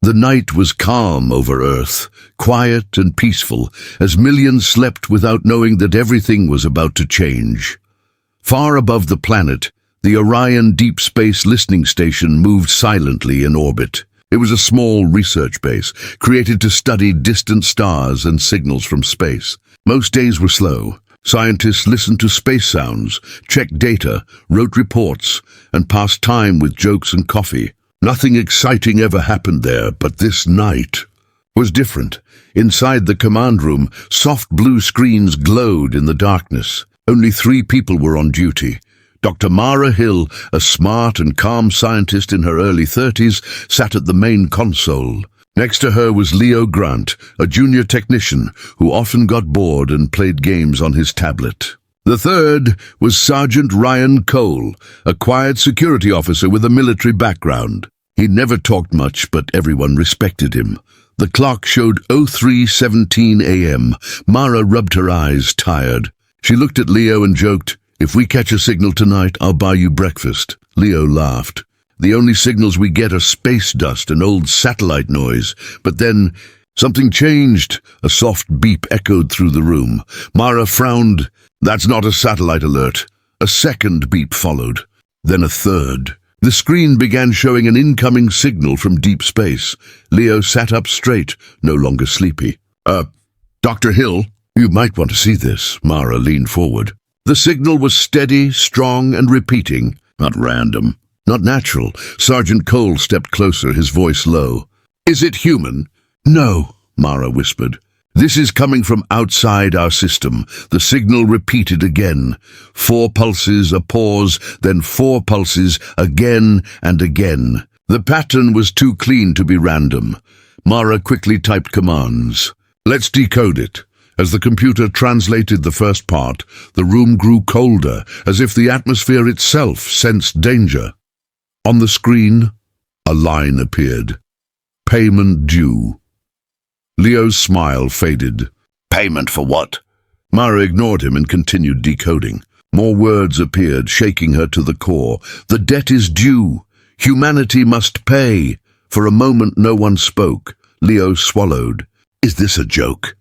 The night was calm over Earth, quiet and peaceful, as millions slept without knowing that everything was about to change. Far above the planet, the Orion Deep Space Listening Station moved silently in orbit. It was a small research base, created to study distant stars and signals from space. Most days were slow. Scientists listened to space sounds, checked data, wrote reports, and passed time with jokes and coffee. Nothing exciting ever happened there, but this night was different. Inside the command room, soft blue screens glowed in the darkness. Only 3 people were on duty. Dr. Mara Hill, a smart and calm scientist in her early 30s, sat at the main console. Next to her was Leo Grant, a junior technician who often got bored and played games on his tablet. The third was Sergeant Ryan Cole, a quiet security officer with a military background. He never talked much, but everyone respected him. The clock showed 03:17 a.m. Mara rubbed her eyes, tired. She looked at Leo and joked, "If we catch a signal tonight, I'll buy you breakfast." Leo laughed. "The only signals we get are space dust and old satellite noise." But then something changed. A soft beep echoed through the room. Mara frowned. "That's not a satellite alert." A second beep followed, then a third. The screen began showing an incoming signal from deep space. Leo sat up straight, no longer sleepy. Dr. Hill, you might want to see this." Mara leaned forward. The signal was steady, strong, and repeating. Not random, not natural. Sergeant Cole stepped closer, his voice low. "Is it human?" "No," Mara whispered. "This is coming from outside our system." The signal repeated again. 4 pulses, a pause, then 4 pulses, again and again. The pattern was too clean to be random. Mara quickly typed commands. "Let's decode it." As the computer translated the first part, the room grew colder, as if the atmosphere itself sensed danger. On the screen, a line appeared. "Payment due." Leo's smile faded. "Payment for what?" Mara ignored him and continued decoding. More words appeared, shaking her to the core. "The debt is due. Humanity must pay." For a moment no one spoke. Leo swallowed. "Is this a joke?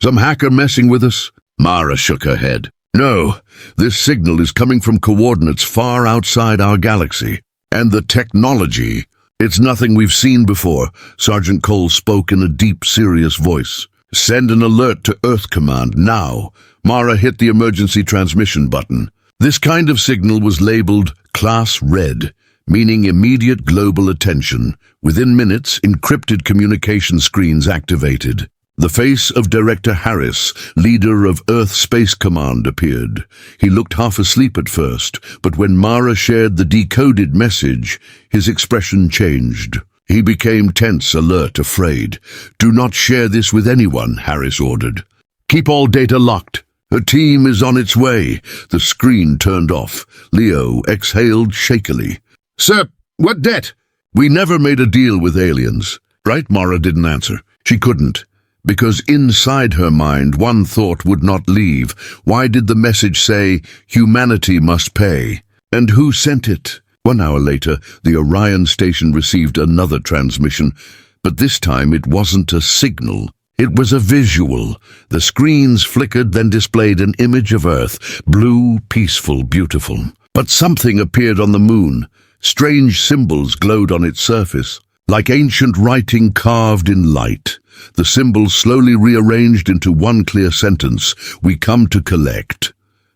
Some hacker messing with us?" Mara shook her head. "No, this signal is coming from coordinates far outside our galaxy. And the technology, it's nothing we've seen before." Sergeant Cole spoke in a deep, serious voice. "Send an alert to Earth Command, now." Mara hit the emergency transmission button. This kind of signal was labeled Class Red, meaning immediate global attention. Within minutes, encrypted communication screens activated. The face of Director Harris, leader of Earth Space Command, appeared. He looked half asleep at first, but when Mara shared the decoded message, his expression changed. He became tense, alert, afraid. "Do not share this with anyone," Harris ordered. "Keep all data locked. A team is on its way." The screen turned off. Leo exhaled shakily. "Sir, what debt?" "We never made a deal with aliens." "Right?" Mara didn't answer. She couldn't. Because inside her mind, one thought would not leave. Why did the message say, "Humanity must pay"? And who sent it? 1 hour later, the Orion station received another transmission, but this time it wasn't a signal. It was a visual. The screens flickered, then displayed an image of Earth, blue, peaceful, beautiful. But something appeared on the moon. Strange symbols glowed on its surface, like ancient writing carved in light. The symbols slowly rearranged into one clear sentence: "We come to collect."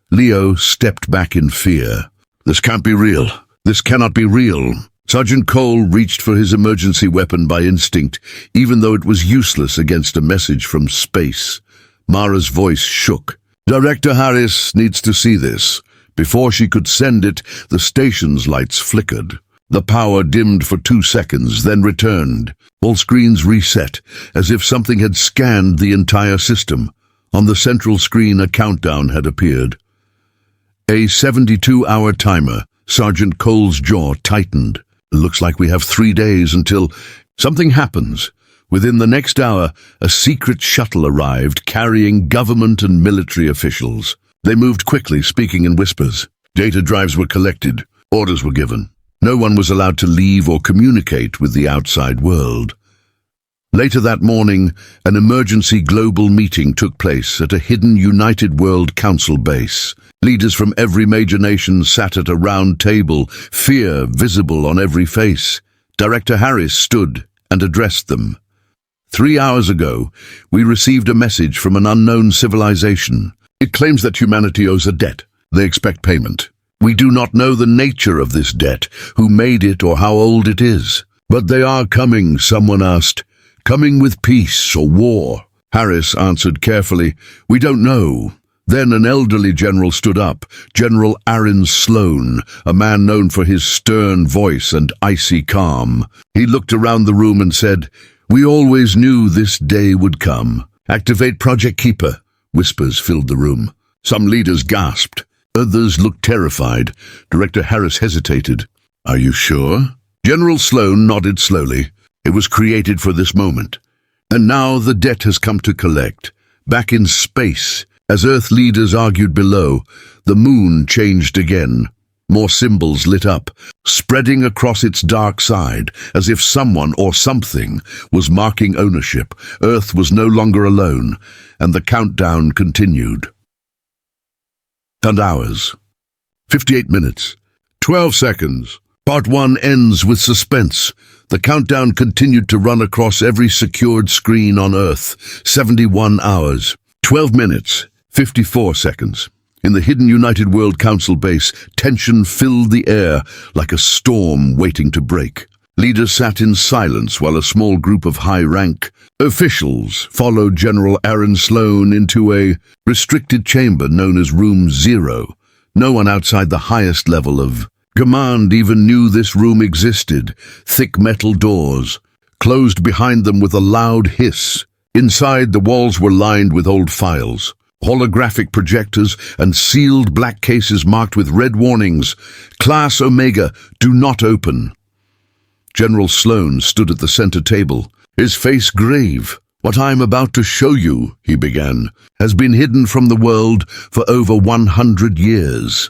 Leo stepped back in fear. "This can't be real. This cannot be real." Sergeant Cole reached for his emergency weapon by instinct, even though it was useless against a message from space. Mara's voice shook. "Director Harris needs to see this." Before she could send it, the station's lights flickered. The power dimmed for 2 seconds, then returned. All screens reset, as if something had scanned the entire system. On the central screen, a countdown had appeared. A 72-hour timer. Sergeant Cole's jaw tightened. "Looks like we have 3 days until..." Something happens. Within the next hour, a secret shuttle arrived, carrying government and military officials. They moved quickly, speaking in whispers. Data drives were collected. Orders were given. No one was allowed to leave or communicate with the outside world. Later that morning, an emergency global meeting took place at a hidden United World Council base. Leaders from every major nation sat at a round table, fear visible on every face. Director Harris stood and addressed them. 3 hours ago, we received a message from an unknown civilization. It claims that humanity owes a debt. They expect payment. We do not know the nature of this debt, who made it or how old it is. But they are coming, someone asked. Coming with peace or war? Harris answered carefully, we don't know. Then an elderly general stood up, General Aaron Sloan, a man known for his stern voice and icy calm. He looked around the room and said, we always knew this day would come. Activate Project Keeper. Whispers filled the room. Some leaders gasped. Others looked terrified. Director Harris hesitated. Are you sure? General Sloan nodded slowly. It was created for this moment. And now the debt has come to collect. Back in space, as Earth leaders argued below, the moon changed again. More symbols lit up, spreading across its dark side, as if someone or something was marking ownership. Earth was no longer alone, and the countdown continued. And hours. 58 minutes. 12 seconds. Part 1 ends with suspense. The countdown continued to run across every secured screen on Earth. 71 hours. 12 minutes. 54 seconds. In the hidden United World Council base, tension filled the air like a storm waiting to break. Leaders sat in silence while a small group of high-rank officials followed General Aaron Sloan into a restricted chamber known as Room Zero. No one outside the highest level of command even knew this room existed. Thick metal doors closed behind them with a loud hiss. Inside, the walls were lined with old files, holographic projectors, and sealed black cases marked with red warnings. Class Omega, do not open. General Sloan stood at the center table, his face grave. What I am about to show you, he began, has been hidden from the world for over 100 years.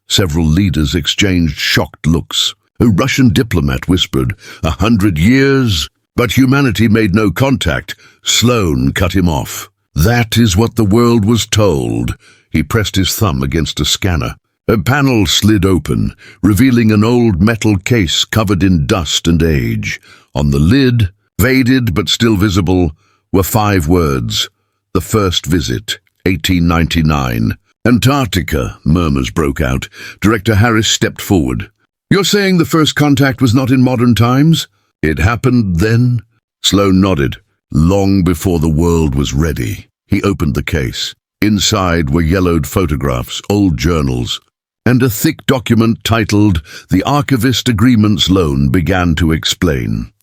Several leaders exchanged shocked looks. A Russian diplomat whispered, 100 years? But humanity made no contact. Sloan cut him off. That is what the world was told. He pressed his thumb against a scanner. A panel slid open, revealing an old metal case covered in dust and age. On the lid, faded but still visible, were 5 words. The first visit, 1899. Antarctica, murmurs broke out. Director Harris stepped forward. You're saying the first contact was not in modern times? It happened then? Sloan nodded. Long before the world was ready. He opened the case. Inside were yellowed photographs, old journals, and a thick document titled The Archivist Agreements Loan began to explain.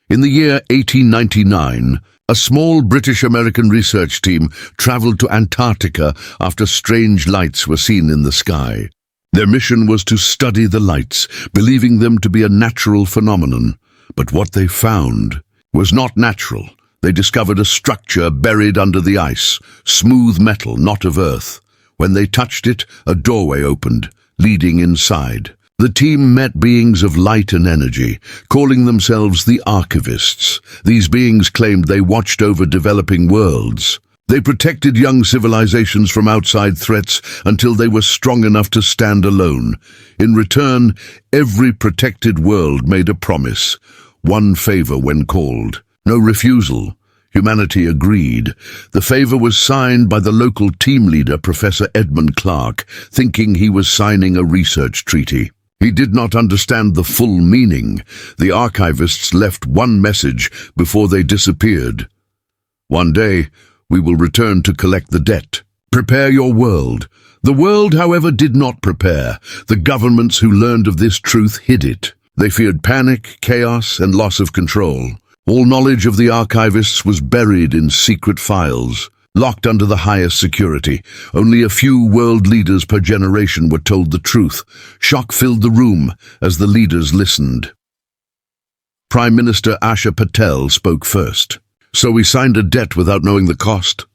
In the year 1899, a small British-American research team traveled to Antarctica after strange lights were seen in the sky. Their mission was to study the lights, believing them to be a natural phenomenon. But what they found was not natural. They discovered a structure buried under the ice, smooth metal, not of Earth. When they touched it, a doorway opened, leading inside. The team met beings of light and energy, calling themselves the Archivists. These beings claimed they watched over developing worlds. They protected young civilizations from outside threats until they were strong enough to stand alone. In return, every protected world made a promise. One favor when called. No refusal. Humanity agreed. The favor was signed by the local team leader, Professor Edmund Clark, thinking he was signing a research treaty. He did not understand the full meaning. The archivists left one message before they disappeared. One day, we will return to collect the debt. Prepare your world. The world, however, did not prepare. The governments who learned of this truth hid it. They feared panic, chaos, and loss of control. All knowledge of the archivists was buried in secret files, locked under the highest security. Only a few world leaders per generation were told the truth. Shock filled the room as the leaders listened. Prime Minister Asha Patel spoke first. So we signed a debt without knowing the cost?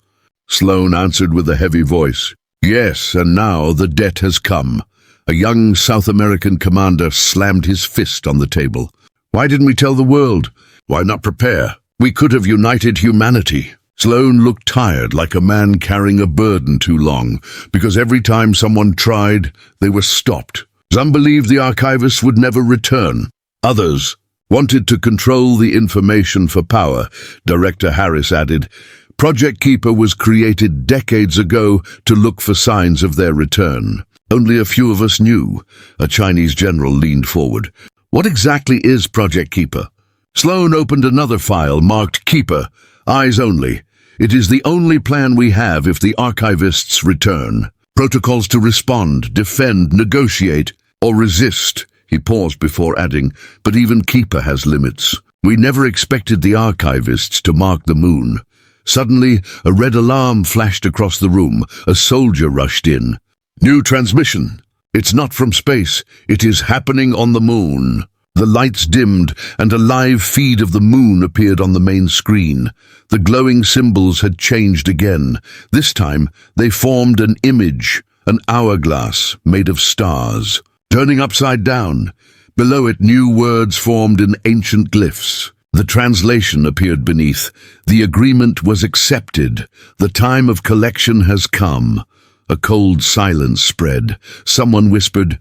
Sloan answered with a heavy voice. Yes, and now the debt has come. A young South American commander slammed his fist on the table. Why didn't we tell the world? Why not prepare? We could have united humanity. Sloane looked tired, like a man carrying a burden too long, because every time someone tried, they were stopped. Some believed the archivists would never return. Others wanted to control the information for power. Director Harris added, Project Keeper was created decades ago to look for signs of their return. Only a few of us knew. A Chinese general leaned forward. What exactly is Project Keeper? Sloane opened another file marked Keeper, Eyes Only. It is the only plan we have if the archivists return. Protocols to respond, defend, negotiate, or resist. He paused before adding, but even Keeper has limits. We never expected the archivists to mark the moon. Suddenly, a red alarm flashed across the room. A soldier rushed in. New transmission. It's not from space. It is happening on the moon. The lights dimmed, and a live feed of the moon appeared on the main screen. The glowing symbols had changed again. This time, they formed an image, an hourglass made of stars. Turning upside down, below it new words formed in ancient glyphs. The translation appeared beneath. The agreement was accepted. The time of collection has come. A cold silence spread. Someone whispered,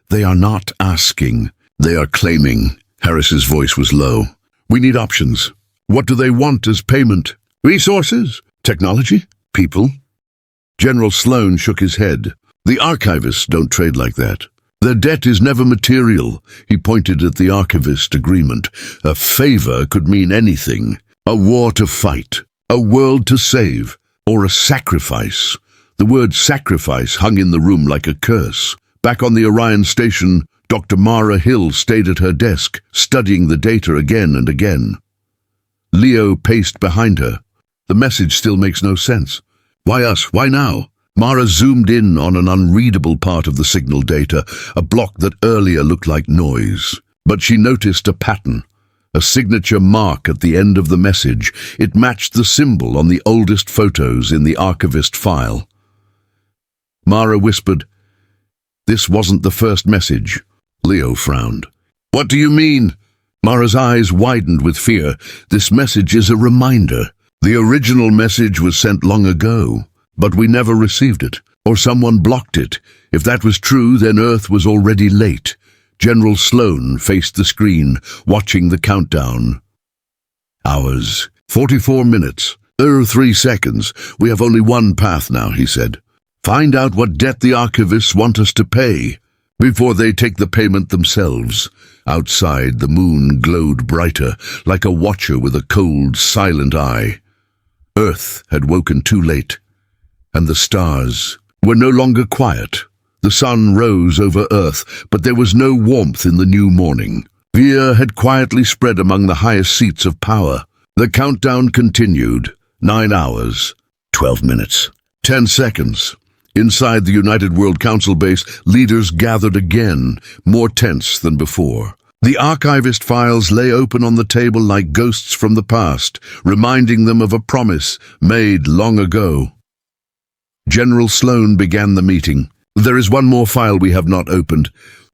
They are not asking. They are claiming. Harris's voice was low. We need options. What do they want as payment? Resources? Technology? People? General Sloane shook his head. The archivists don't trade like that. Their debt is never material. He pointed at the archivist agreement. A favor could mean anything. A war to fight. A world to save. Or a sacrifice. The word sacrifice hung in the room like a curse. Back on the Orion station, Dr. Mara Hill stayed at her desk, studying the data again and again. Leo paced behind her. The message still makes no sense. Why us? Why now? Mara zoomed in on an unreadable part of the signal data, a block that earlier looked like noise. But she noticed a pattern, a signature mark at the end of the message. It matched the symbol on the oldest photos in the archivist file. Mara whispered, This wasn't the first message. Leo frowned. What do you mean? Mara's eyes widened with fear. This message is a reminder. The original message was sent long ago, but we never received it, or someone blocked it. If that was true, then Earth was already late. General Sloane faced the screen, watching the countdown. Hours. 44 minutes. 3 seconds. We have only one path now, he said. Find out what debt the archivists want us to pay, before they take the payment themselves. Outside, the moon glowed brighter, like a watcher with a cold, silent eye. Earth had woken too late, and the stars were no longer quiet. The sun rose over Earth, but there was no warmth in the new morning. Fear had quietly spread among the highest seats of power. The countdown continued. 9 hours, 12 minutes, 10 seconds. Inside the United World Council base, leaders gathered again, more tense than before. The archivist files lay open on the table like ghosts from the past, reminding them of a promise made long ago. General Sloane began the meeting. There is one more file we have not opened.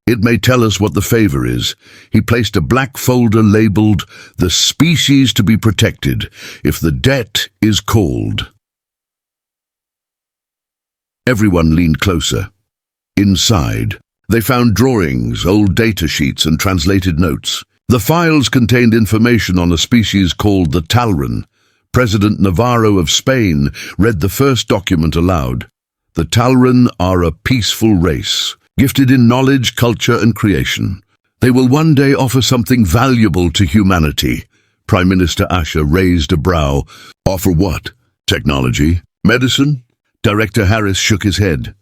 It may tell us what the favor is. He placed a black folder labeled, The Species to be Protected, if the debt is called. Everyone leaned closer. Inside, they found drawings, old data sheets, and translated notes. The files contained information on a species called the Talrin. President Navarro of Spain read the first document aloud. The Talrin are a peaceful race, gifted in knowledge, culture, and creation. They will one day offer something valuable to humanity. Prime Minister Asher raised a brow. Offer what? Technology? Medicine? Director Harris shook his head.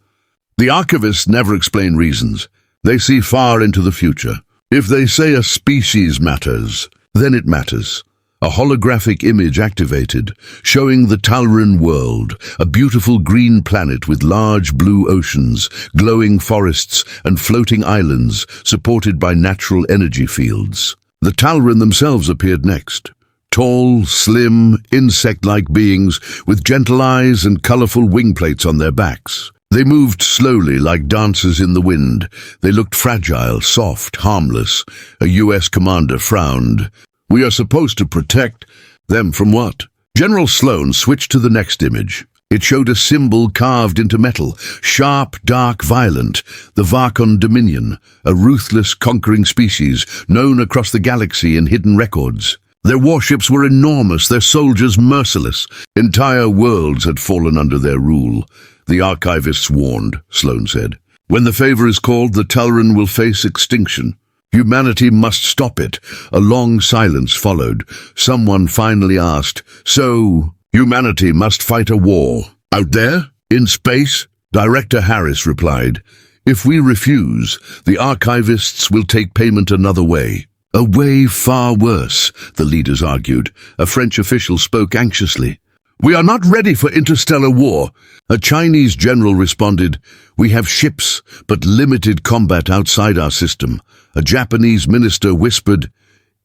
The archivists never explain reasons. They see far into the future. If they say a species matters, then it matters. A holographic image activated, showing the Talrin world, a beautiful green planet with large blue oceans, glowing forests, and floating islands supported by natural energy fields. The Talrin themselves appeared next. Tall, slim, insect-like beings with gentle eyes and colorful wing plates on their backs. They moved slowly like dancers in the wind. They looked fragile, soft, harmless. A U.S. commander frowned. We are supposed to protect Them from what? General Sloan switched to the next image. It showed a symbol carved into metal, sharp, dark, violent, the Varkon Dominion, a ruthless, conquering species known across the galaxy in hidden records. Their warships were enormous, their soldiers merciless. Entire worlds had fallen under their rule. The archivists warned, Sloan said. When the favor is called, the Talrin will face extinction. Humanity must stop it. A long silence followed. Someone finally asked, "So, humanity must fight a war? Out there? In space?" Director Harris replied, "If we refuse, the archivists will take payment another way." "A way far worse," the leaders argued. A French official spoke anxiously. "We are not ready for interstellar war." A Chinese general responded, "We have ships, but limited combat outside our system." A Japanese minister whispered,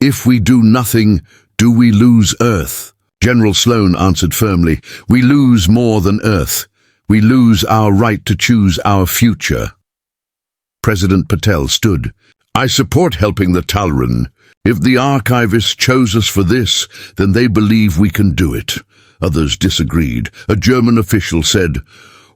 "If we do nothing, do we lose Earth?" General Sloan answered firmly, "We lose more than Earth. We lose our right to choose our future." President Patel stood. "I support helping the Talrin. If the archivists chose us for this, then they believe we can do it." Others disagreed. A German official said,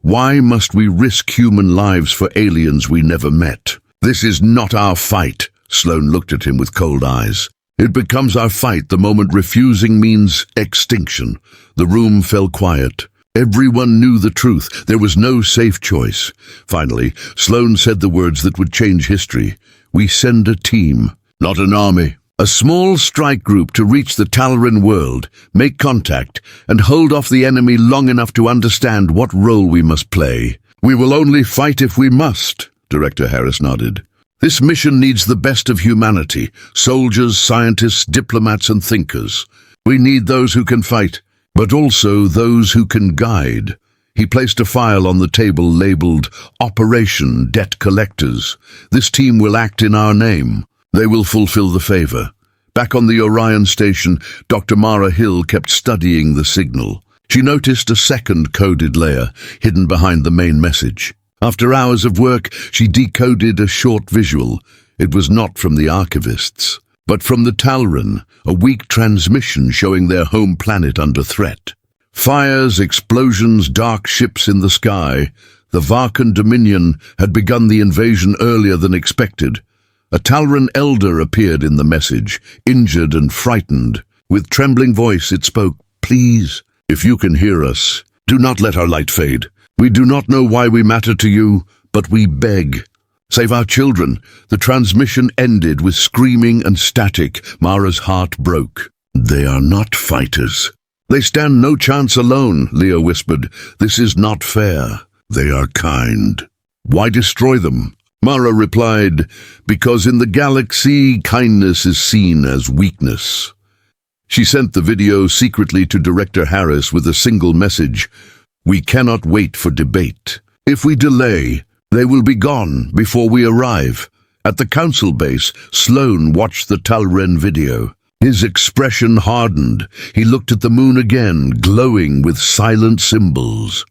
"Why must we risk human lives for aliens we never met? This is not our fight." Sloan looked at him with cold eyes. "It becomes our fight the moment refusing means extinction." The room fell quiet. Everyone knew the truth. There was no safe choice. Finally, Sloan said the words that would change history. "We send a team, not an army. A small strike group to reach the Talrin world, make contact, and hold off the enemy long enough to understand what role we must play. We will only fight if we must." Director Harris nodded. "This mission needs the best of humanity, soldiers, scientists, diplomats, and thinkers. We need those who can fight, but also those who can guide." He placed a file on the table labeled Operation Debt Collectors. "This team will act in our name. They will fulfill the favor." Back on the Orion station, Dr. Mara Hill kept studying the signal. She noticed a second coded layer hidden behind the main message. After hours of work, she decoded a short visual. It was not from the archivists, but from the Talrin, a weak transmission showing their home planet under threat. Fires, explosions, dark ships in the sky. The Varkon Dominion had begun the invasion earlier than expected. A Talrin elder appeared in the message, injured and frightened. With trembling voice it spoke, "Please, if you can hear us, do not let our light fade. We do not know why we matter to you, but we beg. Save our children." The transmission ended with screaming and static. Mara's heart broke. "They are not fighters." "They stand no chance alone," Leo whispered. "This is not fair." "They are kind." "Why destroy them?" Mara replied, "Because in the galaxy, kindness is seen as weakness." She sent the video secretly to Director Harris with a single message: "We cannot wait for debate. If we delay, they will be gone before we arrive." At the council base, Sloan watched the Talrin video. His expression hardened. He looked at the moon again, glowing with silent symbols.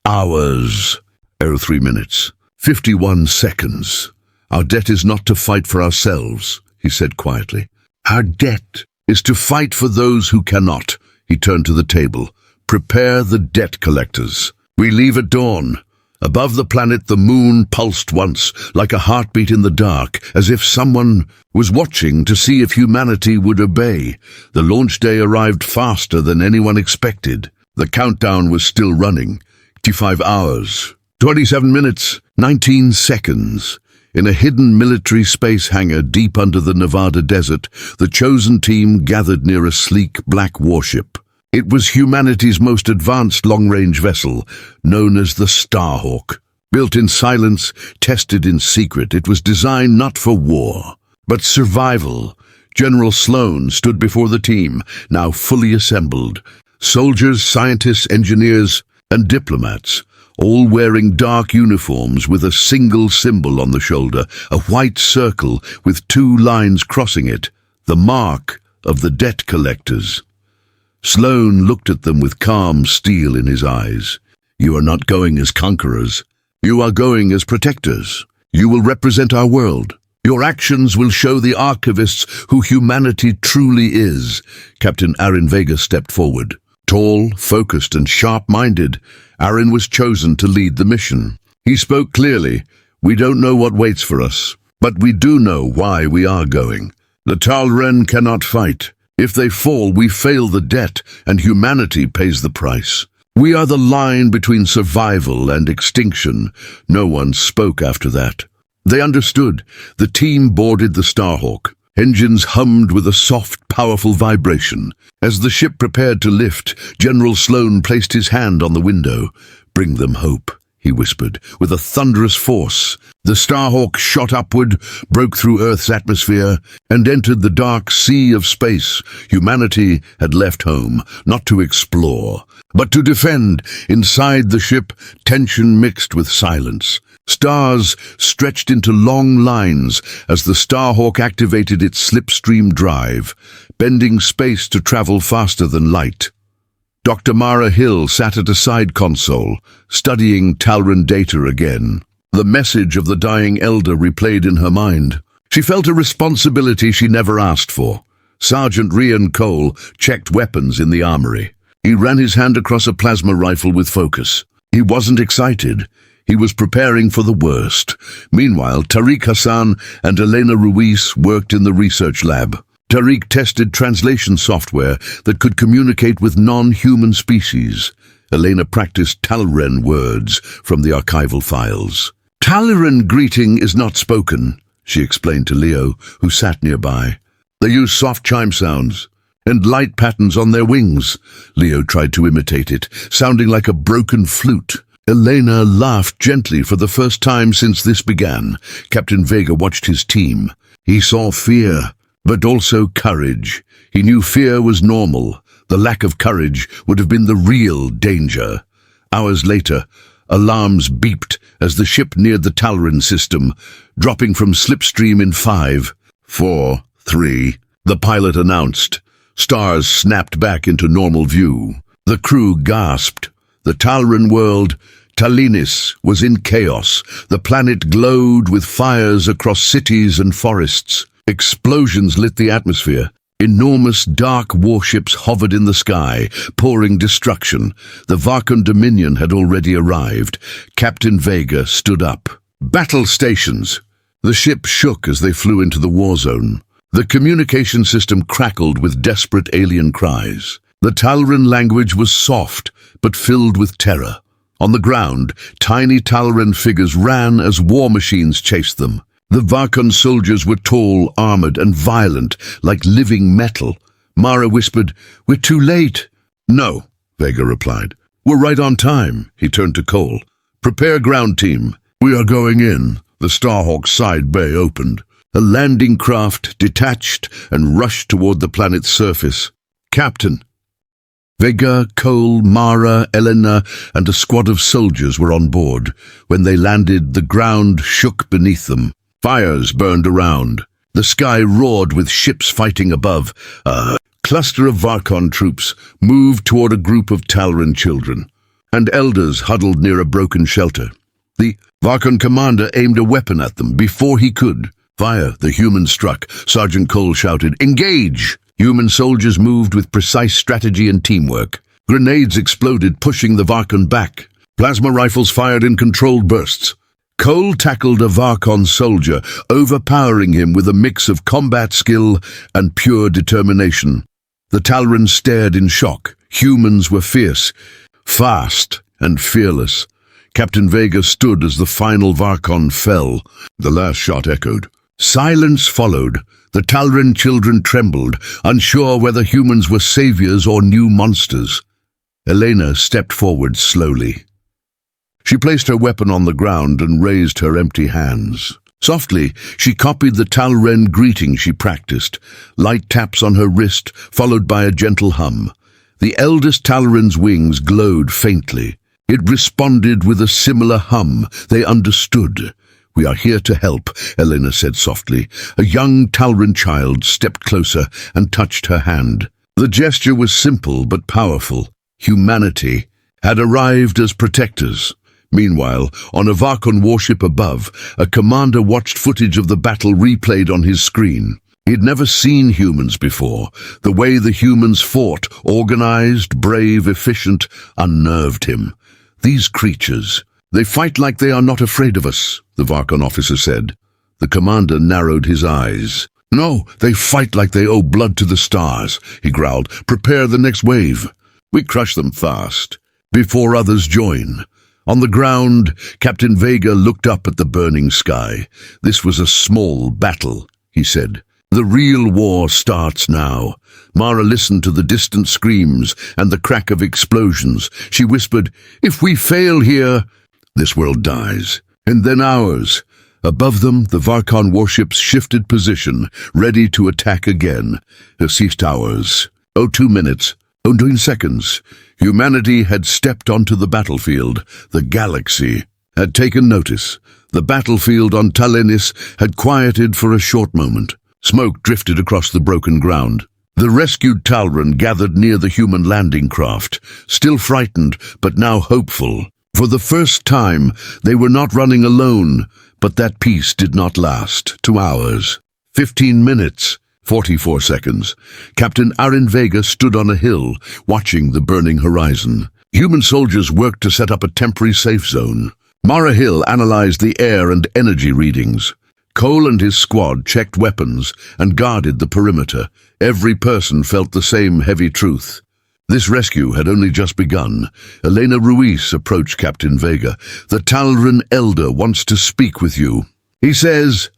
"Hours." 03 minutes. 51 seconds. "Our debt is not to fight for ourselves," he said quietly. "Our debt is to fight for those who cannot." He turned to the table. "Prepare the debt collectors. We leave at dawn." Above the planet, the moon pulsed once, like a heartbeat in the dark, as if someone was watching to see if humanity would obey. The launch day arrived faster than anyone expected. The countdown was still running. 25 hours. 27 minutes, 19 seconds. In a hidden military space hangar deep under the Nevada desert, the chosen team gathered near a sleek black warship. It was humanity's most advanced long-range vessel, known as the Starhawk. Built in silence, tested in secret, it was designed not for war, but survival. General Sloan stood before the team, now fully assembled. Soldiers, scientists, engineers, and diplomats, all wearing dark uniforms with a single symbol on the shoulder, a white circle with 2 lines crossing it, the mark of the debt collectors. Sloan looked at them with calm steel in his eyes. "You are not going as conquerors. You are going as protectors. You will represent our world. Your actions will show the archivists who humanity truly is. Captain Aaron Vega stepped forward. Tall, focused, and sharp-minded, Aaron was chosen to lead the mission. He spoke clearly. We don't know what waits for us, but we do know why we are going. The Talren cannot fight. If they fall, we fail the debt, and humanity pays the price. We are the line between survival and extinction. No one spoke after that. They understood. The team boarded the Starhawk. Engines hummed with a soft, powerful vibration. As the ship prepared to lift, General Sloan placed his hand on the window. "Bring them hope," he whispered, with a thunderous force. The Starhawk shot upward, broke through Earth's atmosphere, and entered the dark sea of space. Humanity had left home, not to explore, but to defend. Inside the ship, tension mixed with silence. Stars stretched into long lines as the Starhawk activated its slipstream drive, bending space to travel faster than light. Dr. Mara Hill sat at a side console, studying Talren data again. The message of the dying elder replayed in her mind. She felt a responsibility she never asked for. Sergeant Rian Cole checked weapons in the armory. He ran his hand across a plasma rifle with focus. He wasn't excited. He was preparing for the worst. Meanwhile, Tariq Hassan and Elena Ruiz worked in the research lab. Tariq tested translation software that could communicate with non-human species. Elena practiced Talren words from the archival files. Talren greeting is not spoken, she explained to Leo, who sat nearby. They use soft chime sounds and light patterns on their wings. Leo tried to imitate it, sounding like a broken flute. Elena laughed gently for the first time since this began. Captain Vega watched his team. He saw fear, but also courage. He knew fear was normal. The lack of courage would have been the real danger. Hours later, alarms beeped as the ship neared the Talren system, dropping from slipstream in 5, 4, 3. The pilot announced. Stars snapped back into normal view. The crew gasped. The Talren world, Talinus, was in chaos. The planet glowed with fires across cities and forests. Explosions lit the atmosphere. Enormous dark warships hovered in the sky, pouring destruction. The Varkon Dominion had already arrived. Captain Vega stood up. Battle stations! The ship shook as they flew into the war zone. The communication system crackled with desperate alien cries. The Talren language was soft, but filled with terror. On the ground, tiny Talren figures ran as war machines chased them. The Varkon soldiers were tall, armored, and violent, like living metal. Mara whispered, "We're too late." "No," Vega replied. "We're right on time." He turned to Cole. "Prepare ground team. We are going in." The Starhawk's side bay opened. A landing craft detached and rushed toward the planet's surface. "Captain." Vega, Cole, Mara, Elena, and a squad of soldiers were on board. When they landed, the ground shook beneath them. Fires burned around. The sky roared with ships fighting above. A cluster of Varkon troops moved toward a group of Talren children, and elders huddled near a broken shelter. The Varkon commander aimed a weapon at them before he could. Fire, the humans struck. Sergeant Cole shouted, "Engage!" Human soldiers moved with precise strategy and teamwork. Grenades exploded, pushing the Varkon back. Plasma rifles fired in controlled bursts. Cole tackled a Varkon soldier, overpowering him with a mix of combat skill and pure determination. The Talren stared in shock. Humans were fierce, fast, and fearless. Captain Vega stood as the final Varkon fell. The last shot echoed. Silence followed. The Talren children trembled, unsure whether humans were saviors or new monsters. Elena stepped forward slowly. She placed her weapon on the ground and raised her empty hands. Softly, she copied the Talren greeting she practiced, light taps on her wrist, followed by a gentle hum. The eldest Talren's wings glowed faintly. It responded with a similar hum. They understood. "We are here to help," Elena said softly. A young Talren child stepped closer and touched her hand. The gesture was simple but powerful. Humanity had arrived as protectors. Meanwhile, on a Varkon warship above, a commander watched footage of the battle replayed on his screen. He'd never seen humans before. The way the humans fought, organized, brave, efficient, unnerved him. These creatures, they fight like they are not afraid of us, the Varkon officer said. The commander narrowed his eyes. No, they fight like they owe blood to the stars, he growled. Prepare the next wave. We crush them fast, before others join. On the ground, Captain Vega looked up at the burning sky. This was a small battle, he said. The real war starts now. Mara listened to the distant screams and the crack of explosions. She whispered, if we fail here, this world dies. And then ours. Above them, the Varkon warships shifted position, ready to attack again. It ceased hours. 2 minutes. 2 seconds. Humanity had stepped onto the battlefield. The galaxy had taken notice. The battlefield on Talinus had quieted for a short moment. Smoke drifted across the broken ground. The rescued Talron gathered near the human landing craft, still frightened but now hopeful. For the first time, they were not running alone, but that peace did not last. 2 hours. 15 minutes. 44 seconds. Captain Aaron Vega stood on a hill, watching the burning horizon. Human soldiers worked to set up a temporary safe zone. Mara Hill analyzed the air and energy readings. Cole and his squad checked weapons and guarded the perimeter. Every person felt the same heavy truth. This rescue had only just begun. Elena Ruiz approached Captain Vega. The Talron Elder wants to speak with you. He says,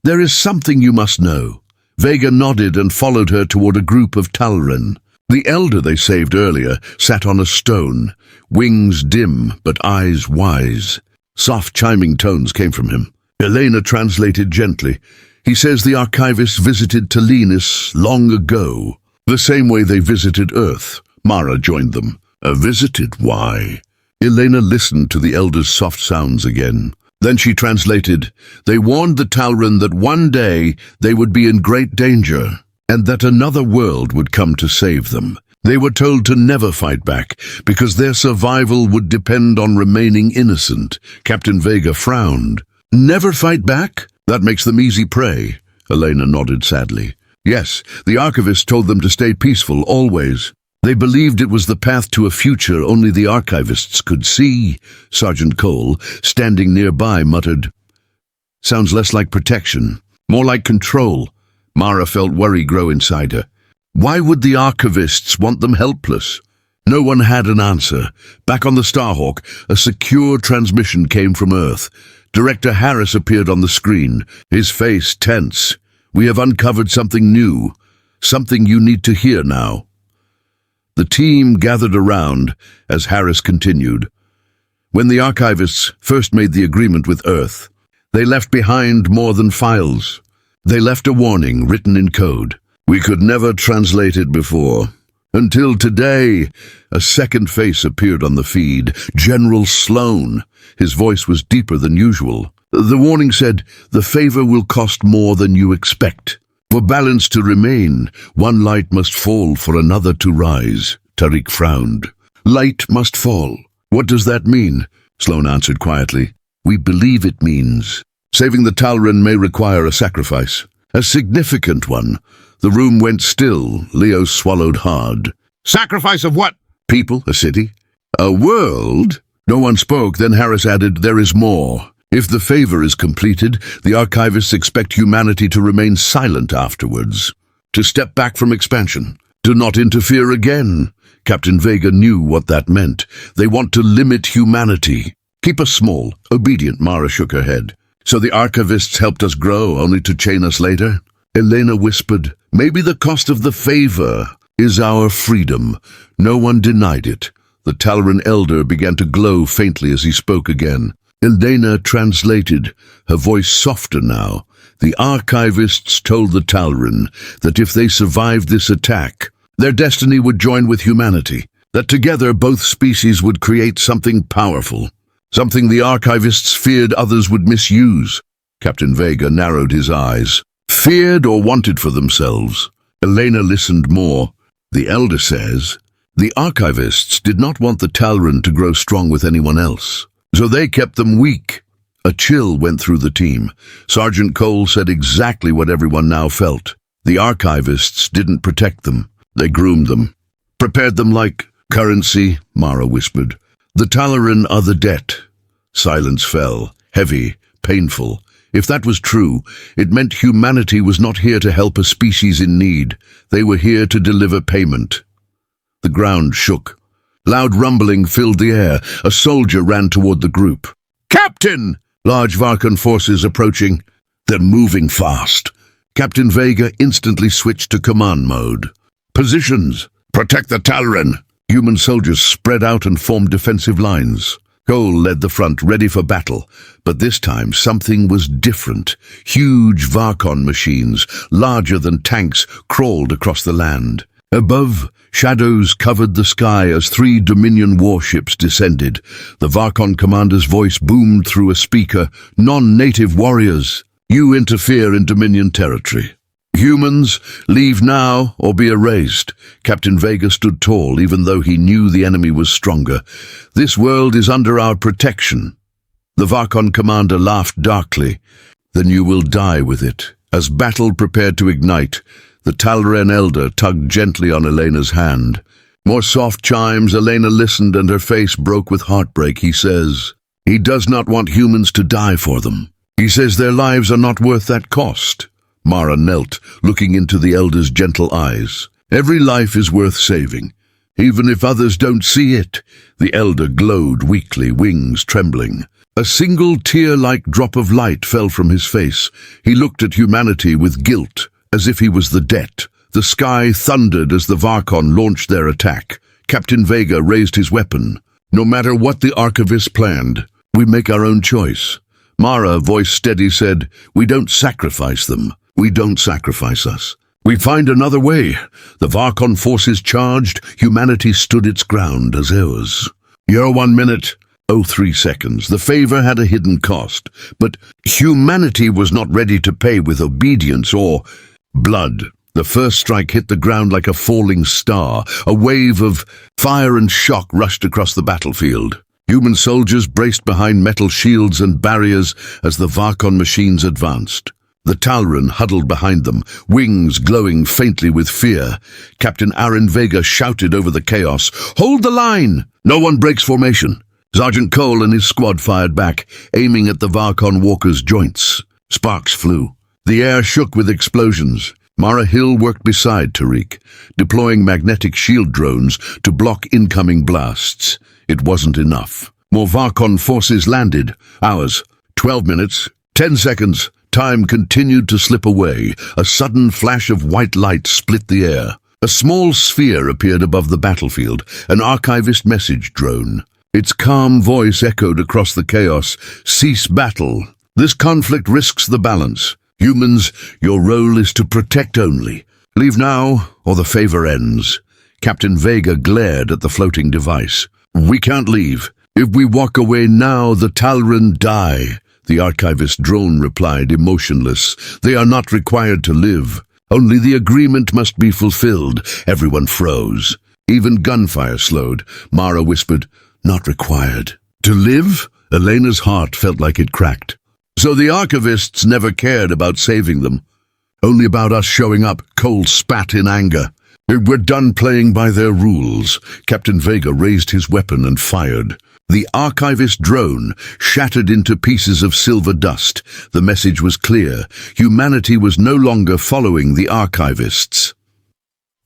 there is something you must know. Vega nodded and followed her toward a group of Talron. The elder they saved earlier sat on a stone, wings dim but eyes wise. Soft chiming tones came from him. Elena translated gently. He says the archivists visited Talinus long ago, the same way they visited Earth. Mara joined them. Visited? Why? Elena listened to the elder's soft sounds again. Then she translated, they warned the Talron that one day they would be in great danger, and that another world would come to save them. They were told to never fight back, because their survival would depend on remaining innocent. Captain Vega frowned. Never fight back? That makes them easy prey. Elena nodded sadly. Yes, the archivists told them to stay peaceful, always. They believed it was the path to a future only the archivists could see. Sergeant Cole, standing nearby, muttered, sounds less like protection, more like control. Mara felt worry grow inside her. Why would the archivists want them helpless? No one had an answer. Back on the Starhawk, a secure transmission came from Earth. Director Harris appeared on the screen, his face tense. We have uncovered something new, something you need to hear now. The team gathered around as Harris continued. When the archivists first made the agreement with Earth, they left behind more than files. They left a warning written in code. We could never translate it before. Until today, a second face appeared on the feed, General Sloan. His voice was deeper than usual. The warning said, the favor will cost more than you expect. For balance to remain, one light must fall for another to rise. Tariq frowned. Light must fall. What does that mean? Sloan answered quietly. We believe it means saving the Talron may require a sacrifice. A significant one. The room went still. Leo swallowed hard. Sacrifice of what? People, a city, a world? No one spoke. Then Harris added, there is more. If the favor is completed, the archivists expect humanity to remain silent afterwards, to step back from expansion, to not interfere again. Captain Vega knew what that meant. They want to limit humanity. Keep us small, obedient. Mara shook her head. So the archivists helped us grow, only to chain us later? Elena whispered, maybe the cost of the favor is our freedom. No one denied it. The Talron Elder began to glow faintly as he spoke again. Elena translated, her voice softer now. The archivists told the Talron that if they survived this attack, their destiny would join with humanity, that together both species would create something powerful, something the archivists feared others would misuse. Captain Vega narrowed his eyes. Feared or wanted for themselves? Elena listened more. The Elder says, the archivists did not want the Talron to grow strong with anyone else. So they kept them weak. A chill went through the team. Sergeant Cole said exactly what everyone now felt. The archivists didn't protect them. They groomed them. Prepared them like currency, Mara whispered. The Talaran are the debt. Silence fell, heavy, painful. If that was true, it meant humanity was not here to help a species in need. They were here to deliver payment. The ground shook. Loud rumbling filled the air. A soldier ran toward the group. "Captain!" Large Varkan forces approaching. They're moving fast. Captain Vega instantly switched to command mode. Positions. Protect the Talaran. Human soldiers spread out and formed defensive lines. Cole led the front, ready for battle. But this time something was different. Huge Varkon machines, larger than tanks, crawled across the land. Above, shadows covered the sky as 3 Dominion warships descended. The Varkon commander's voice boomed through a speaker. "Non-native warriors, you interfere in Dominion territory. Humans, leave now or be erased." Captain Vega stood tall, even though he knew the enemy was stronger. "This world is under our protection." The Varkon commander laughed darkly. "Then you will die with it." As battle prepared to ignite, the Talaran elder tugged gently on Elena's hand. More soft chimes. Elena listened and her face broke with heartbreak. "He says he does not want humans to die for them. He says their lives are not worth that cost." Mara knelt, looking into the elder's gentle eyes. "Every life is worth saving, even if others don't see it." The elder glowed weakly, wings trembling. A single tear-like drop of light fell from his face. He looked at humanity with guilt, as if he was the debt. The sky thundered as the Varkon launched their attack. Captain Vega raised his weapon. "No matter what the archivists planned, we make our own choice." Mara, voice steady, said, "We don't sacrifice them. We don't sacrifice us. We find another way." The Varkon forces charged. Humanity stood its ground as ours. "Your 1 minute, 03 seconds. The favor had a hidden cost, but humanity was not ready to pay with obedience or blood." The first strike hit the ground like a falling star. A wave of fire and shock rushed across the battlefield. Human soldiers braced behind metal shields and barriers as the Varkon machines advanced. The Talaran huddled behind them, wings glowing faintly with fear. Captain Aaron Vega shouted over the chaos, "Hold the line! No one breaks formation." Sergeant Cole and his squad fired back, aiming at the Varkon walkers' joints. Sparks flew. The air shook with explosions. Mara Hill worked beside Tariq, deploying magnetic shield drones to block incoming blasts. It wasn't enough. More Varkon forces landed. Hours, 12 minutes, 10 seconds. Time continued to slip away. A sudden flash of white light split the air. A small sphere appeared above the battlefield, an archivist message drone. Its calm voice echoed across the chaos. "Cease battle. This conflict risks the balance. Humans, your role is to protect only. Leave now, or the favor ends." Captain Vega glared at the floating device. "We can't leave. If we walk away now, the Talaran die." The archivist drone replied, emotionless. "They are not required to live. Only the agreement must be fulfilled." Everyone froze. Even gunfire slowed. Mara whispered, "Not required. To live?" Elena's heart felt like it cracked. "So the archivists never cared about saving them. Only about us showing up." Cole spat in anger. "We're done playing by their rules." Captain Vega raised his weapon and fired. The archivist drone shattered into pieces of silver dust. The message was clear. Humanity was no longer following the archivists.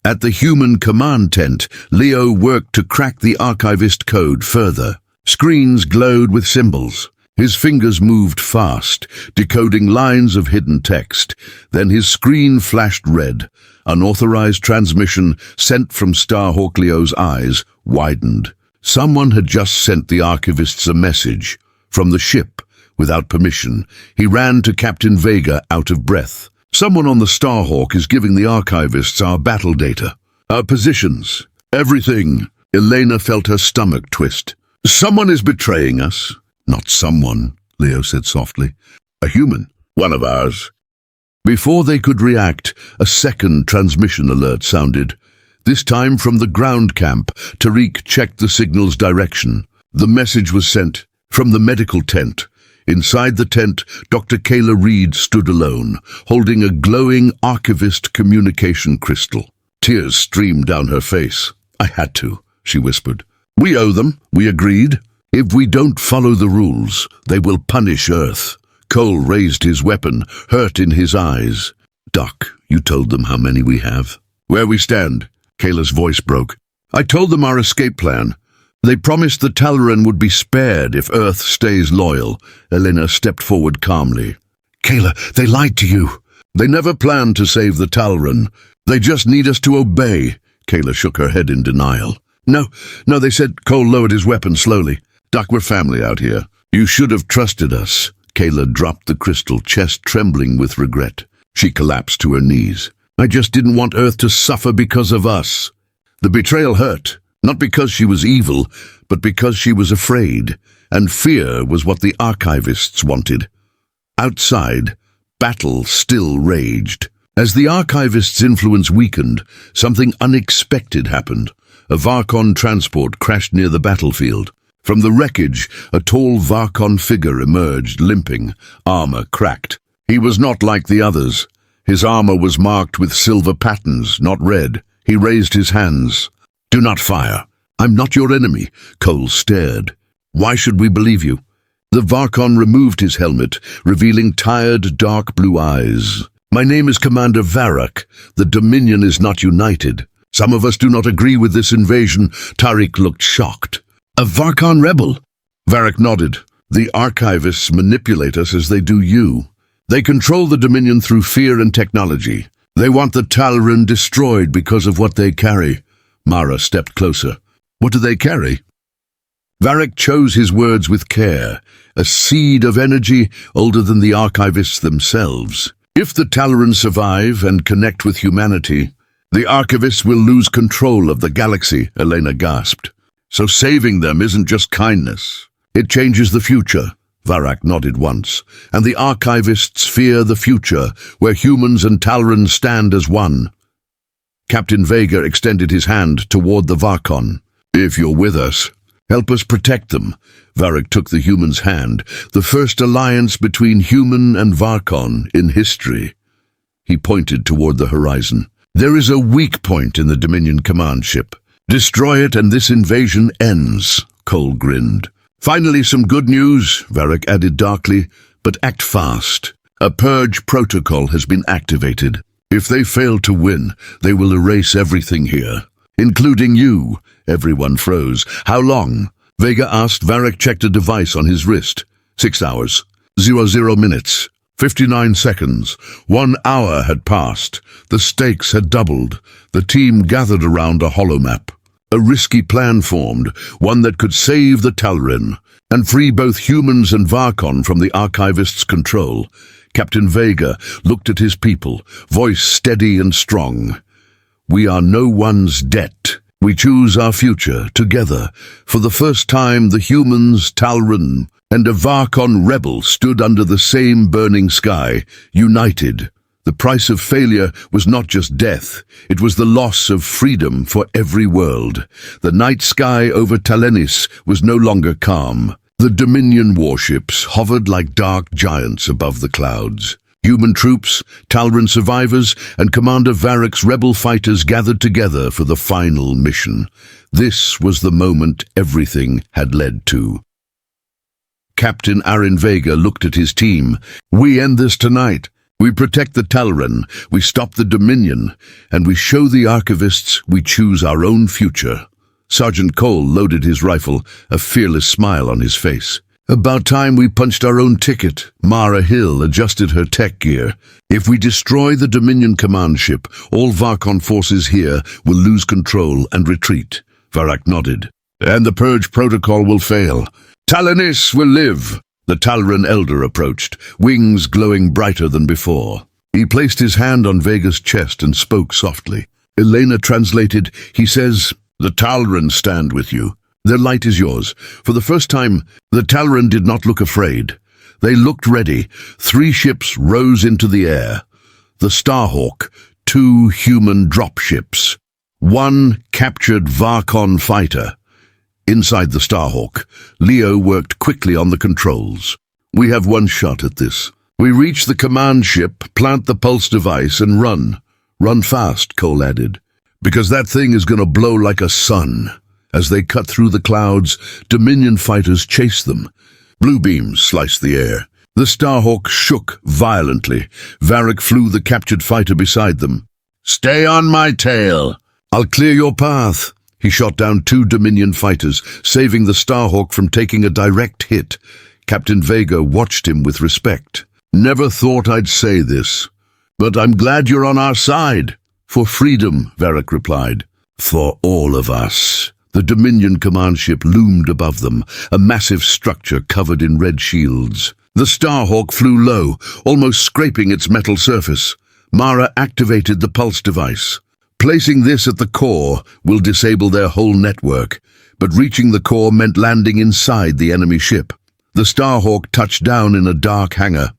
At the human command tent, Leo worked to crack the archivist code further. Screens glowed with symbols. His fingers moved fast, decoding lines of hidden text. Then his screen flashed red. Unauthorized transmission sent from Starhawk Leo's eyes widened. Someone had just sent the archivists a message from the ship without permission. He ran to Captain Vega, out of breath. "Someone on the Starhawk is giving the archivists our battle data, our positions, everything." Elena felt her stomach twist. "Someone is betraying us." "Not someone," Leo said softly. "A human, one of ours." Before they could react, a second transmission alert sounded. This time from the ground camp. Tariq checked the signal's direction. The message was sent, From the medical tent. Inside the tent, Dr. Kayla Reed stood alone, holding a glowing archivist communication crystal. Tears streamed down her face. "I had to," she whispered. "We owe them, we agreed. If we don't follow the rules, they will punish Earth." Cole raised his weapon, hurt in his eyes. "Doc, you told them how many we have?" "Where we stand?" Kayla's voice broke. "I told them our escape plan. They promised the Talaran would be spared if Earth stays loyal." Elena stepped forward calmly. "Kayla, they lied to you." "They never planned to save the Talaran. They just need us to obey." Kayla shook her head in denial. No, they said." Cole lowered his weapon slowly. "Doc, we're family out here. You should have trusted us." Kayla dropped the crystal, chest trembling with regret. She collapsed to her knees. "I just didn't want Earth to suffer because of us." The betrayal hurt. Not because she was evil, but because she was afraid, and fear was what the archivists wanted. Outside, battle still raged. As the archivists' influence weakened, something unexpected happened. A Varkon transport crashed near the battlefield. From the wreckage, a tall Varkon figure emerged, limping, armor cracked. He was not like the others. His armor was marked with silver patterns, not red. He raised his hands. "Do not fire. I'm not your enemy." Cole stared. "Why should we believe you?" The Varkon removed his helmet, revealing tired, dark blue eyes. "My name is Commander Varrock. The Dominion is not united. Some of us do not agree with this invasion." Tariq looked shocked. "A Varkon rebel?" Varrock nodded. "The archivists manipulate us as they do you. They control the Dominion through fear and technology. They want the Talaran destroyed because of what they carry." Mara stepped closer. "What do they carry?" Varrock chose his words with care. "A seed of energy older than the archivists themselves. If the Talaran survive and connect with humanity, the archivists will lose control of the galaxy," Elena gasped. "So saving them isn't just kindness. It changes the future." Varrock nodded once. "And the archivists fear the future, where humans and Talaran stand as one." Captain Vega extended his hand toward the Varkon. "If you're with us, help us protect them." Varrock took the human's hand, the first alliance between human and Varkon in history. He pointed toward the horizon. "There is a weak point in the Dominion command ship. Destroy it and this invasion ends." Cole grinned. "Finally some good news," Varrock added darkly, "but act fast. A purge protocol has been activated. If they fail to win, they will erase everything here, including you." Everyone froze. "How long?" Vega asked. Varrock checked a device on his wrist. 6 hours. 00 minutes. 59 seconds. 1 hour had passed. The stakes had doubled. The team gathered around a holomap. A risky plan formed, one that could save the Talaran and free both humans and Varkon from the archivists' control. Captain Vega looked at his people, voice steady and strong. "We are no one's debt. We choose our future, together." For the first time, the humans, Talaran, and a Varkon rebel stood under the same burning sky, united. The price of failure was not just death, it was the loss of freedom for every world. The night sky over Talinus was no longer calm. The Dominion warships hovered like dark giants above the clouds. Human troops, Talaran survivors, and Commander Varrock's rebel fighters gathered together for the final mission. This was the moment everything had led to. Captain Aaron Vega looked at his team. "We end this tonight. We protect the Talaran, we stop the Dominion, and we show the archivists we choose our own future." Sergeant Cole loaded his rifle, a fearless smile on his face. "About time we punched our own ticket." Mara Hill adjusted her tech gear. "If we destroy the Dominion command ship, all Varkon forces here will lose control and retreat." Varrock nodded. "And the purge protocol will fail. Talinus will live." The Talaran elder approached, wings glowing brighter than before. He placed his hand on Vega's chest and spoke softly. Elena translated. He says, "The Talaran stand with you. Their light is yours." For the first time, the Talaran did not look afraid. They looked ready. 3 ships rose into the air. The Starhawk, 2 human dropships, 1 captured Varkon fighter. Inside the Starhawk, Leo worked quickly on the controls. "We have one shot at this. We reach the command ship, plant the pulse device, and run. Run fast," Cole added, "because that thing is going to blow like a sun." As they cut through the clouds, Dominion fighters chased them. Blue beams sliced the air. The Starhawk shook violently. Varric flew the captured fighter beside them. "Stay on my tail. I'll clear your path." He shot down 2 Dominion fighters, saving the Starhawk from taking a direct hit. Captain Vega watched him with respect. "Never thought I'd say this, but I'm glad you're on our side." "For freedom," Varric replied. "For all of us." The Dominion command ship loomed above them, a massive structure covered in red shields. The Starhawk flew low, almost scraping its metal surface. Mara activated the pulse device. Placing this at the core will disable their whole network, but reaching the core meant landing inside the enemy ship. The Starhawk touched down in a dark hangar.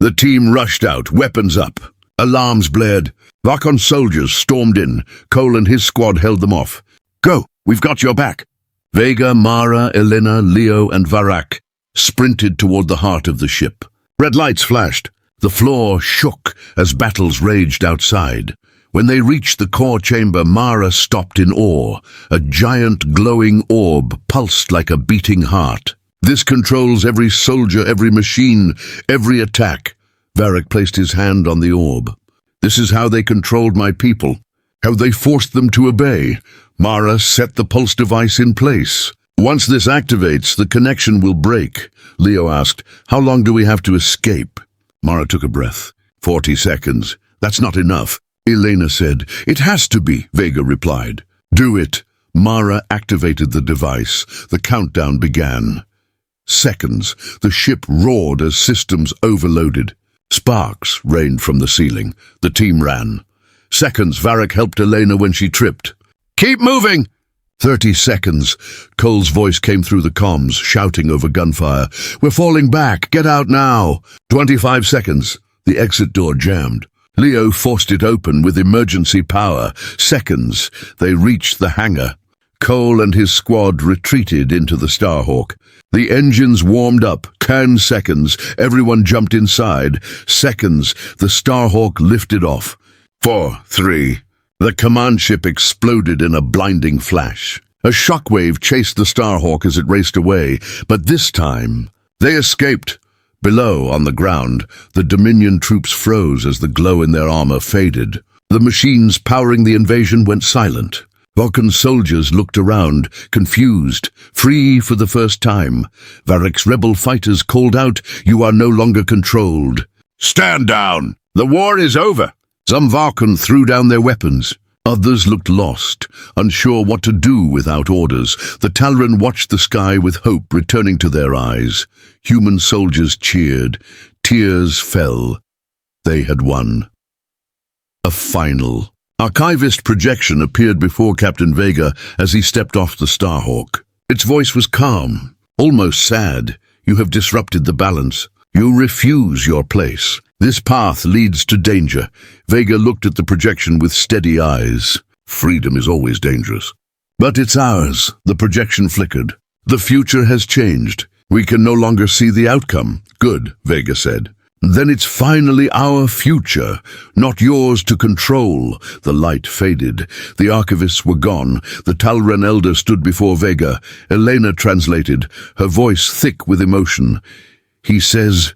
The team rushed out, weapons up. Alarms blared. Vakon soldiers stormed in. Cole and his squad held them off. "Go! We've got your back." Vega, Mara, Elena, Leo, and Varric sprinted toward the heart of the ship. Red lights flashed. The floor shook as battles raged outside. When they reached the core chamber, Mara stopped in awe. A giant glowing orb pulsed like a beating heart. "This controls every soldier, every machine, every attack." Varric placed his hand on the orb. "This is how they controlled my people, how they forced them to obey." Mara set the pulse device in place. "Once this activates, the connection will break." Leo asked, "How long do we have to escape?" Mara took a breath. 40 seconds. "That's not enough." Elena said. "It has to be," Vega replied. "Do it." Mara activated the device. The countdown began. Seconds. The ship roared as systems overloaded. Sparks rained from the ceiling. The team ran. Seconds. Varric helped Elena when she tripped. "Keep moving!" 30 seconds. Cole's voice came through the comms, shouting over gunfire. "We're falling back. Get out now." 25 seconds. The exit door jammed. Leo forced it open with emergency power. Seconds. They reached the hangar. Cole and his squad retreated into the Starhawk. The engines warmed up. 10 seconds. Everyone jumped inside. Seconds. The Starhawk lifted off. 4, 3. The command ship exploded in a blinding flash. A shockwave chased the Starhawk as it raced away, but this time they escaped. Below, on the ground, the Dominion troops froze as the glow in their armor faded. The machines powering the invasion went silent. Vulcan soldiers looked around, confused, free for the first time. Varric's rebel fighters called out, "You are no longer controlled." "Stand down! The war is over!" Some Vulcan threw down their weapons. Others looked lost, unsure what to do without orders. The Tal'Ren watched the sky with hope returning to their eyes. Human soldiers cheered. Tears fell. They had won. A final. Archivist projection appeared before Captain Vega as he stepped off the Starhawk. Its voice was calm, almost sad. "You have disrupted the balance. You refuse your place. This path leads to danger." Vega looked at the projection with steady eyes. "Freedom is always dangerous. But it's ours." The projection flickered. "The future has changed. We can no longer see the outcome." "Good," Vega said. "Then it's finally our future, not yours to control." The light faded. The archivists were gone. The Tal'Ren elder stood before Vega. Elena translated, her voice thick with emotion. He says,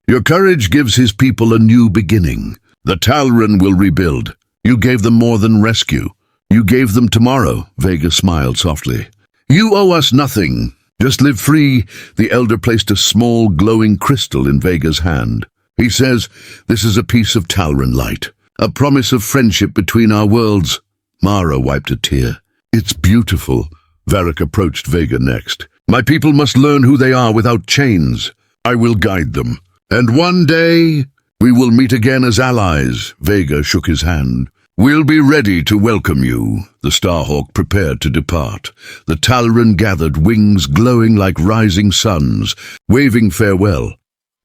"Your courage gives his people a new beginning. The Tal'Ren will rebuild. You gave them more than rescue. You gave them tomorrow." Vega smiled softly. "You owe us nothing. Just live free." The elder placed a small glowing crystal in Vega's hand. He says, "This is a piece of Tal'Ren light, a promise of friendship between our worlds." Mara wiped a tear. "It's beautiful." Varric approached Vega next. "My people must learn who they are without chains. I will guide them. And one day, we will meet again as allies." Vega shook his hand. "We'll be ready to welcome you." The Starhawk prepared to depart. The Tal'Ren gathered, wings glowing like rising suns, waving farewell.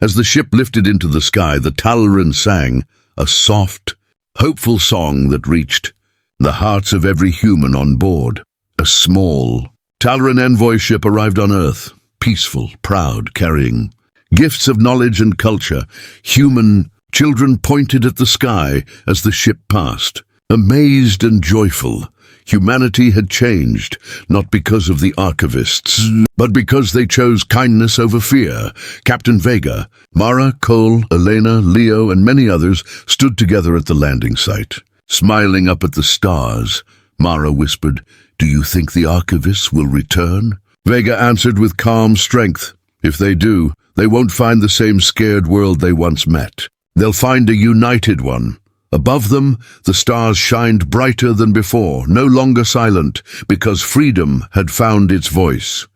As the ship lifted into the sky, the Tal'Ren sang a soft, hopeful song that reached the hearts of every human on board. A small, Talaran envoy ship arrived on Earth, peaceful, proud, carrying gifts of knowledge and culture. Human children pointed at the sky as the ship passed, amazed and joyful. Humanity had changed, not because of the archivists, but because they chose kindness over fear. Captain Vega, Mara, Cole, Elena, Leo, and many others stood together at the landing site. Smiling up at the stars, Mara whispered, "Do you think the archivists will return?" Vega answered with calm strength, "If they do, they won't find the same scared world they once met. They'll find a united one." Above them, the stars shined brighter than before, no longer silent, because freedom had found its voice.